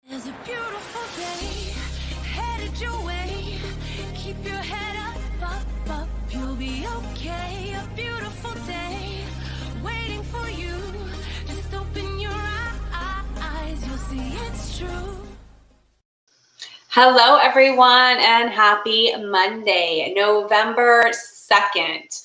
There's a beautiful day headed your way. Keep your head up, you'll be okay. A beautiful day waiting for you. Just open your eyes, you'll see it's true. Hello, everyone, and happy Monday, November 2nd.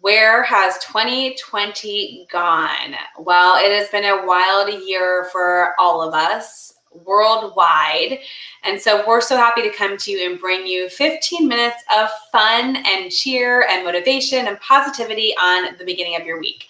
Where has 2020 gone? Well, it has been a wild year for all of us worldwide. And so we're so happy to come to you and bring you 15 minutes of fun and cheer and motivation and positivity on the beginning of your week.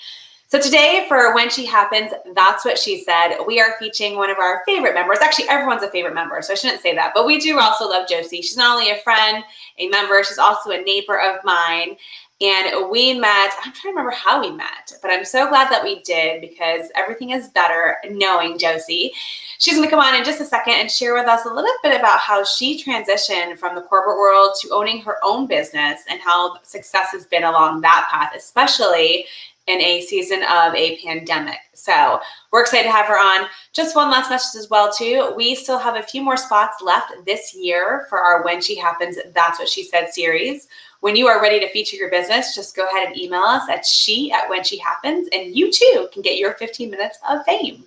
So today for When She Happens, That's What She Said, we are featuring one of our favorite members. Actually, everyone's a favorite member, so I shouldn't say that. But we do also love Josie. She's not only a friend, a member, she's also a neighbor of mine. And we met, I'm trying to remember how we met, but I'm so glad that we did because everything is better knowing Josie. She's going to come on in just a second and share with us a little bit about how she transitioned from the corporate world to owning her own business and how success has been along that path, especially in a season of a pandemic. So we're excited to have her on. Just one last message as well too. We still have a few more spots left this year for our When She Happens, That's What She Said series. When you are ready to feature your business, just go ahead and email us at she@whenshehappens, and you too can get your 15 minutes of fame.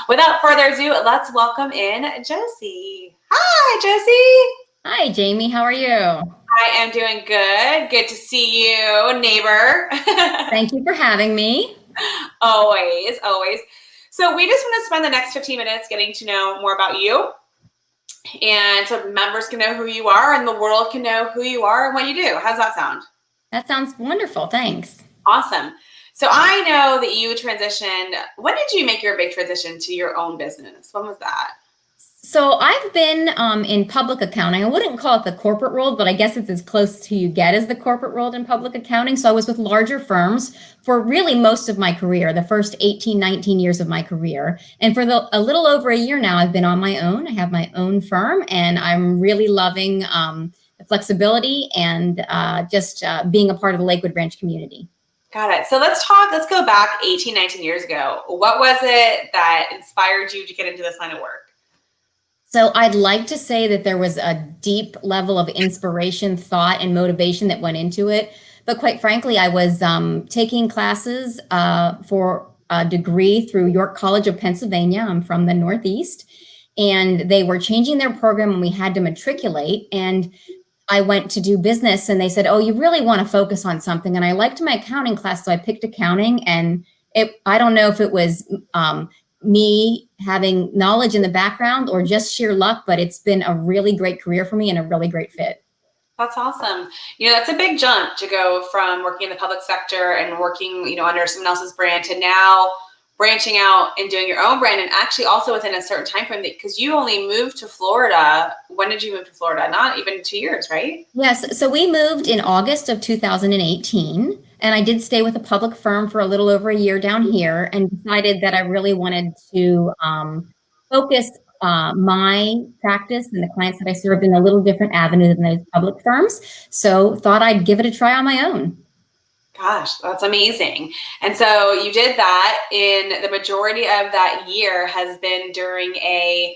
Without further ado, let's welcome in Josie. Hi, Josie. Hi, Jamie. How are you? I am doing good. Good to see you, neighbor. Thank you for having me. Always, always. So we just want to spend the next 15 minutes getting to know more about you. And so members can know who you are and the world can know who you are and what you do. How's that sound? That sounds wonderful. Thanks. Awesome. So I know that you transitioned. When did you make your big transition to your own business? When was that? So I've been in public accounting. I wouldn't call it the corporate world, but I guess it's as close to you get as the corporate world in public accounting. So I was with larger firms for really most of my career, the first 18, 19 years of my career. And for a little over a year now, I've been on my own. I have my own firm, and I'm really loving the flexibility and just being a part of the Lakewood Ranch community. Got it. So let's go back 18, 19 years ago. What was it that inspired you to get into this line of work? So I'd like to say that there was a deep level of inspiration, thought, and motivation that went into it. But quite frankly, I was taking classes for a degree through York College of Pennsylvania. I'm from the Northeast, and they were changing their program and we had to matriculate. And I went to do business and they said, oh, you really want to focus on something. And I liked my accounting class, so I picked accounting. And I don't know if it was me having knowledge in the background or just sheer luck, but it's been a really great career for me and a really great fit. That's awesome. That's a big jump to go from working in the public sector and working, under someone else's brand to now branching out and doing your own brand, and actually also within a certain time frame, because you only moved to Florida. When did you move to Florida? Not even 2 years, right? Yes. So we moved in August of 2018. And I did stay with a public firm for a little over a year down here and decided that I really wanted to focus my practice and the clients that I served in a little different avenue than those public firms. So thought I'd give it a try on my own. Gosh, that's amazing. And so you did that, in the majority of that year has been during an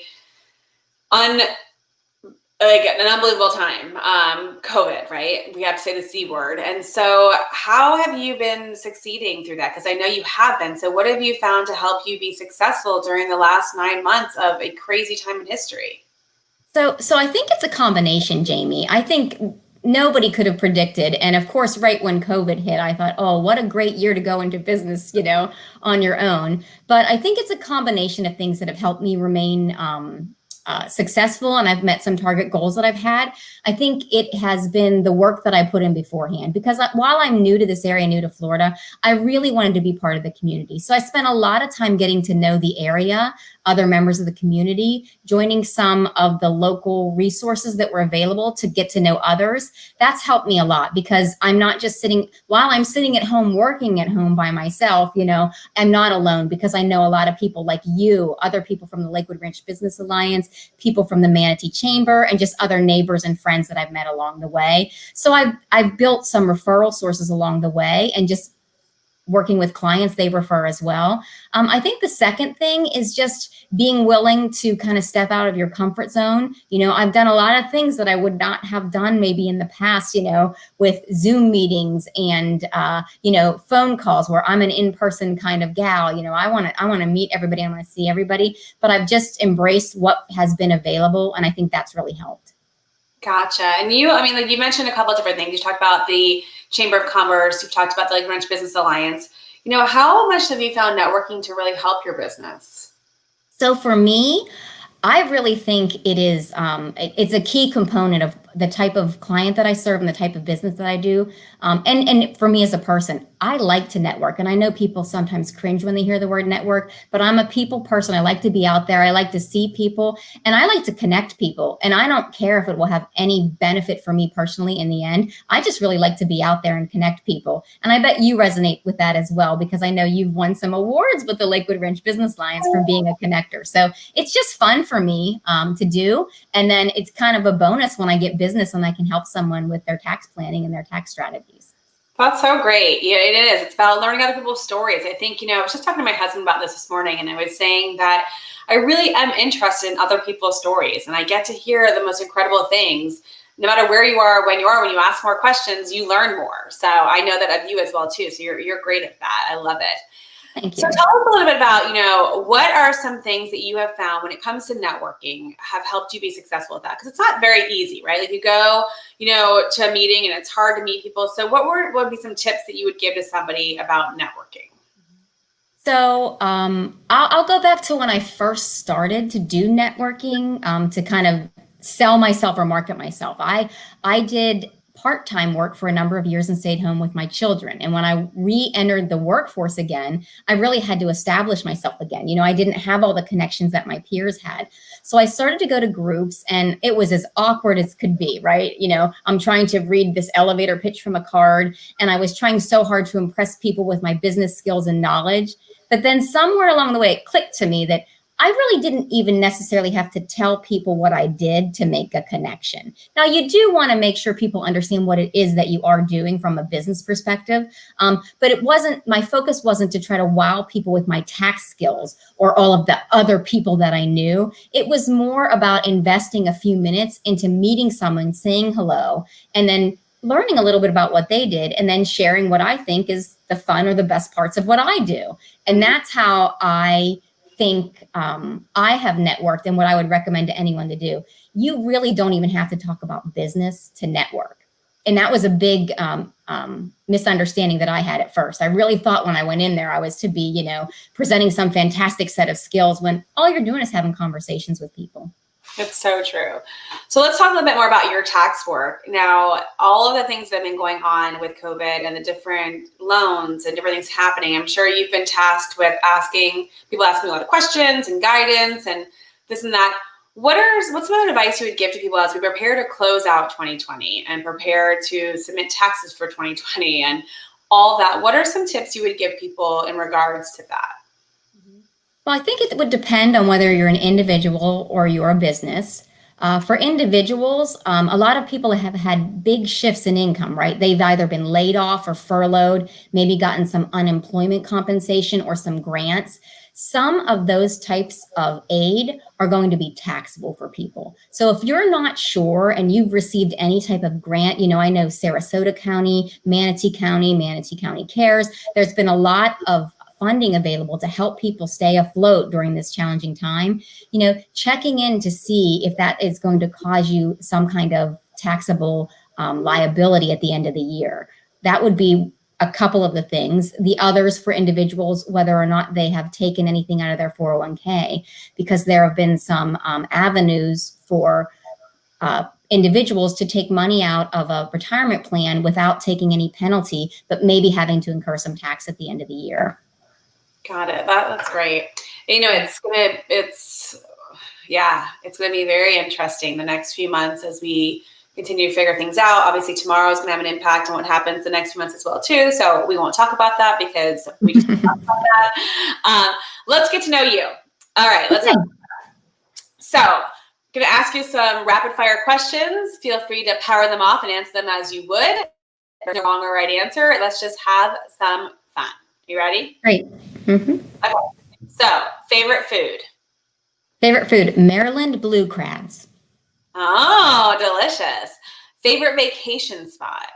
unbelievable time, COVID, right? We have to say the C word. And so how have you been succeeding through that? Because I know you have been. So what have you found to help you be successful during the last 9 months of a crazy time in history? So I think it's a combination, Jamie. I think nobody could have predicted. And of course, right when COVID hit, I thought, oh, what a great year to go into business, on your own. But I think it's a combination of things that have helped me remain successful, and I've met some target goals that I've had. I think it has been the work that I put in beforehand, because while I'm new to this area, new to Florida, I really wanted to be part of the community. So I spent a lot of time getting to know the area, other members of the community, joining some of the local resources that were available to get to know others. That's helped me a lot, because I'm not just while I'm sitting at home, working at home by myself, I'm not alone, because I know a lot of people like you, other people from the Lakewood Ranch Business Alliance, clients, people from the Manatee Chamber, and just other neighbors and friends that I've met along the way. So I've built some referral sources along the way, and just working with clients they refer as well. I think the second thing is just being willing to kind of step out of your comfort zone. I've done a lot of things that I would not have done maybe in the past, with Zoom meetings and, phone calls where I'm an in-person kind of gal. I want to meet everybody. I want to see everybody, but I've just embraced what has been available. And I think that's really helped. Gotcha. And you mentioned a couple of different things. You talked about the Chamber of Commerce. You've talked about the Ranch Business Alliance. How much have you found networking to really help your business? So for me, I really think it is, it's a key component of the type of client that I serve and the type of business that I do. And for me as a person, I like to network. And I know people sometimes cringe when they hear the word network, but I'm a people person. I like to be out there. I like to see people, and I like to connect people. And I don't care if it will have any benefit for me personally in the end. I just really like to be out there and connect people. And I bet you resonate with that as well, because I know you've won some awards with the Lakewood Ranch Business Alliance for being a connector. So it's just fun for me to do. And then it's kind of a bonus when I get business and I can help someone with their tax planning and their tax strategies. That's so great. Yeah, it is. It's about learning other people's stories. I think, I was just talking to my husband about this morning, and I was saying that I really am interested in other people's stories, and I get to hear the most incredible things. No matter where you are, when you ask more questions, you learn more. So I know that of you as well too. So you're great at that. I love it. Thank you. So tell us a little bit about, what are some things that you have found when it comes to networking have helped you be successful at that? Because it's not very easy, right? Like you go, to a meeting and it's hard to meet people. So what would be some tips that you would give to somebody about networking? So I'll go back to when I first started to do networking, to kind of sell myself or market myself. I did part-time work for a number of years and stayed home with my children. And when I re-entered the workforce again, I really had to establish myself again. I didn't have all the connections that my peers had. So I started to go to groups, and it was as awkward as could be, right? I'm trying to read this elevator pitch from a card, and I was trying so hard to impress people with my business skills and knowledge. But then somewhere along the way, it clicked to me that I really didn't even necessarily have to tell people what I did to make a connection. Now, you do want to make sure people understand what it is that you are doing from a business perspective. But my focus wasn't to try to wow people with my tax skills or all of the other people that I knew. It was more about investing a few minutes into meeting someone, saying hello, and then learning a little bit about what they did, and then sharing what I think is the fun or the best parts of what I do. And that's how I think I have networked, and what I would recommend to anyone to do. You really don't even have to talk about business to network. And that was a big misunderstanding that I had at first. I really thought when I went in there, I was to be, presenting some fantastic set of skills, when all you're doing is having conversations with people. It's so true. So let's talk a little bit more about your tax work. Now, all of the things that have been going on with COVID and the different loans and different things happening, I'm sure you've been tasked with asking a lot of questions and guidance and this and that. What's some advice you would give to people as we prepare to close out 2020 and prepare to submit taxes for 2020 and all that? What are some tips you would give people in regards to that? Well, I think it would depend on whether you're an individual or you're a business. For individuals, a lot of people have had big shifts in income, right? They've either been laid off or furloughed, maybe gotten some unemployment compensation or some grants. Some of those types of aid are going to be taxable for people. So if you're not sure and you've received any type of grant, I know Sarasota County, Manatee County Cares, there's been a lot of funding available to help people stay afloat during this challenging time. Checking in to see if that is going to cause you some kind of taxable liability at the end of the year. That would be a couple of the things. The others for individuals, whether or not they have taken anything out of their 401k, because there have been some avenues for individuals to take money out of a retirement plan without taking any penalty, but maybe having to incur some tax at the end of the year. Got it. That's great. It's going to be very interesting the next few months as we continue to figure things out. Obviously, tomorrow is going to have an impact on what happens the next few months as well, too. So we won't talk about that because we just talked about that. Let's get to know you. All right. So Going to ask you some rapid fire questions. Feel free to power them off and answer them as you would. There's no wrong or right answer. Let's just have some fun. You ready? Great. Mm-hmm. Okay. So, favorite food? Favorite food, Maryland blue crabs. Oh, delicious. Favorite vacation spot?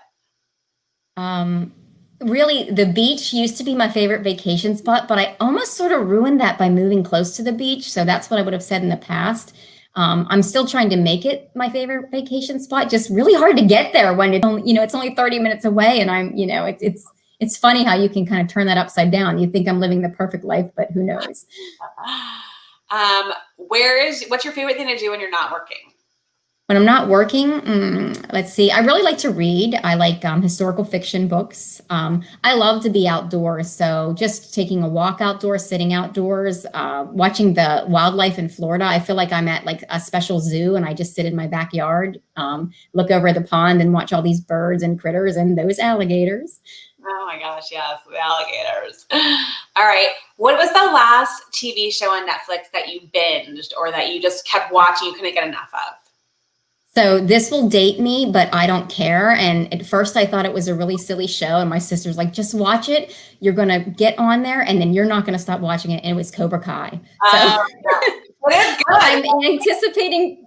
Really, the beach used to be my favorite vacation spot, but I almost sort of ruined that by moving close to the beach. So that's what I would have said in the past. I'm still trying to make it my favorite vacation spot. Just really hard to get there when it's only, it's only 30 minutes away, and it's funny how you can kind of turn that upside down. You think I'm living the perfect life, but who knows? What's your favorite thing to do when you're not working? When I'm not working, let's see. I really like to read. I like historical fiction books. I love to be outdoors. So just taking a walk outdoors, sitting outdoors, watching the wildlife in Florida. I feel like I'm at like a special zoo and I just sit in my backyard, look over the pond and watch all these birds and critters and those alligators. Oh my gosh, yes, the alligators. All right. What was the last TV show on Netflix that you binged or that you just kept watching, you couldn't get enough of? So this will date me, but I don't care. And at first I thought it was a really silly show. And my sister's like, just watch it. You're going to get on there and then you're not going to stop watching it. And it was Cobra Kai. So It is good. I'm anticipating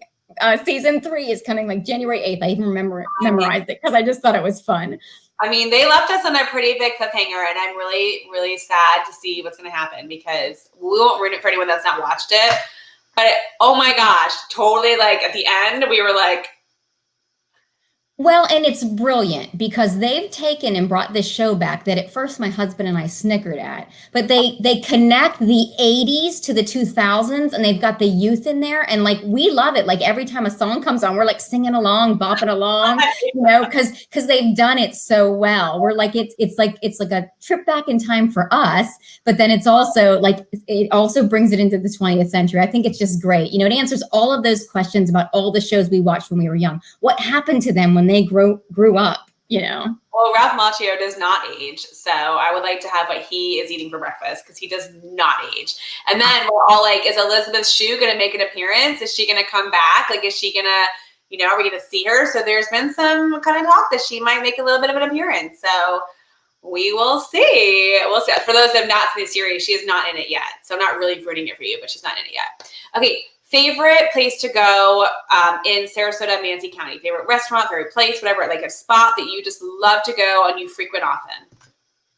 season 3 is coming like January 8th. I even memorized it because I just thought it was fun. I mean, they left us on a pretty big cliffhanger, and I'm really, really sad to see what's going to happen because we won't ruin it for anyone that's not watched it. But oh my gosh, totally like at the end, we were like. Well, and it's brilliant because they've taken and brought this show back that at first my husband and I snickered at, but they connect the 80s to the 2000s and they've got the youth in there. And like, we love it. Like every time a song comes on, we're like singing along, bopping along, because they've done it so well. We're like, it's like a trip back in time for us, but then it's also like, it also brings it into the 20th century. I think it's just great. It answers all of those questions about all the shows we watched when we were young. What happened to them when they grew up, Well, Ralph Macchio does not age, so I would like to have what he is eating for breakfast because he does not age. And then we're all like, is Elizabeth Shue going to make an appearance? Is she going to come back? Like, is she going to, are we going to see her? So there's been some kind of talk that she might make a little bit of an appearance. So we will see. We'll see. For those that have not seen the series, she is not in it yet. So I'm not really rooting it for you, but she's not in it yet. Okay. Favorite place to go in Sarasota, Manatee County? Favorite restaurant, favorite place, whatever, like a spot that you just love to go and you frequent often?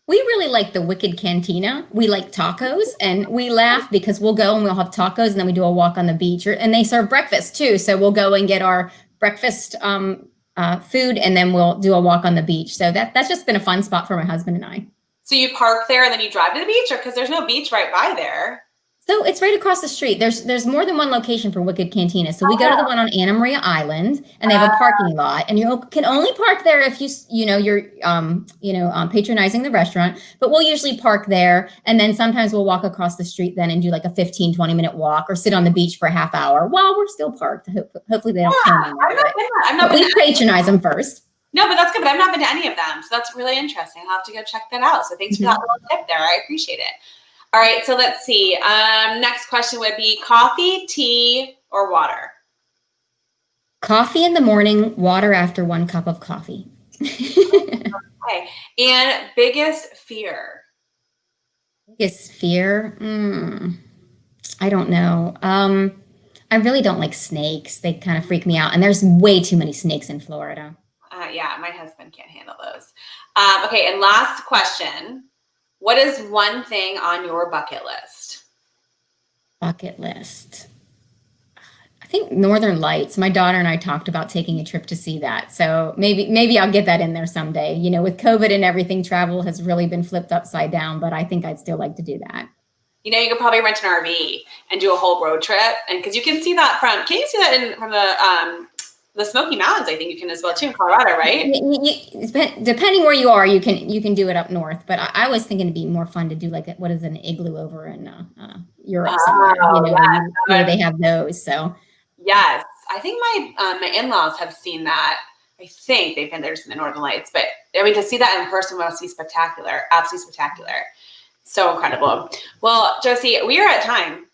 We really like the Wicked Cantina. We like tacos, and we laugh because we'll go and we'll have tacos, and then we do a walk on the beach. And they serve breakfast too, so we'll go and get our breakfast food, and then we'll do a walk on the beach. So that's just been a fun spot for my husband and I. So you park there and then you drive to the beach, or because there's no beach right by there? So it's right across the street. There's more than one location for Wicked Cantina. So we go to the one on Anna Maria Island, and they have a parking lot, and you can only park there if you're patronizing the restaurant. But we'll usually park there, and then sometimes we'll walk across the street then and do like a 15-20 minute walk, or sit on the beach for a half hour while we're still parked. Hopefully they don't turn me. We patronize them first. No, but that's good. But I've not been to any of them, so that's really interesting. I'll have to go check that out. So thanks for that little tip there. I appreciate it. All right, so let's see. Next question would be coffee, tea, or water? Coffee in the morning, water after 1 cup of coffee. Okay. And biggest fear? Biggest fear? I don't know. I really don't like snakes. They kind of freak me out. And there's way too many snakes in Florida. Yeah, my husband can't handle those. Okay, and last question. What is one thing on your bucket list? Bucket list. I think Northern Lights. My daughter and I talked about taking a trip to see that. So maybe I'll get that in there someday. With COVID and everything, travel has really been flipped upside down, but I think I'd still like to do that. You could probably rent an RV and do a whole road trip. And because you can see that can you see that from the Smoky Mountains? I think you can as well too in Colorado, right? Depending where you are, you can do it up north. But I was thinking it'd be more fun to do like what is an igloo over in Europe somewhere, where they have those. So yes, I think my in-laws have seen that. I think they've been there to see the Northern Lights, but I mean to see that in person must be spectacular, absolutely spectacular, so incredible. Well, Josie, we are at time.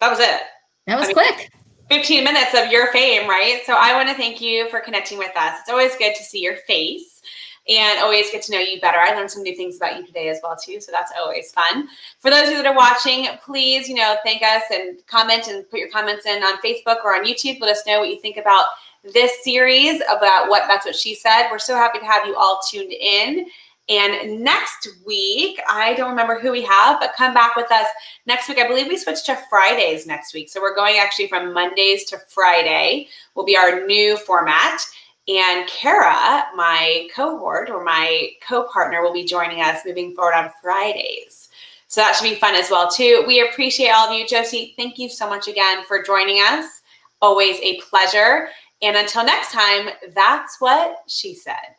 That was it. That was quick. 15 minutes of your fame, right? So I want to thank you for connecting with us. It's always good to see your face and always get to know you better. I learned some new things about you today as well too, so that's always fun. For those of you that are watching, please, thank us and comment and put your comments in on Facebook or on YouTube. Let us know what you think about this series about That's What She Said. We're so happy to have you all tuned in. And next week, I don't remember who we have, but come back with us next week. I believe we switched to Fridays next week. So we're going actually from Mondays to Friday will be our new format. And Kara, my cohort or my co-partner, will be joining us moving forward on Fridays. So that should be fun as well too. We appreciate all of you. Josie, thank you so much again for joining us. Always a pleasure. And until next time, that's what she said.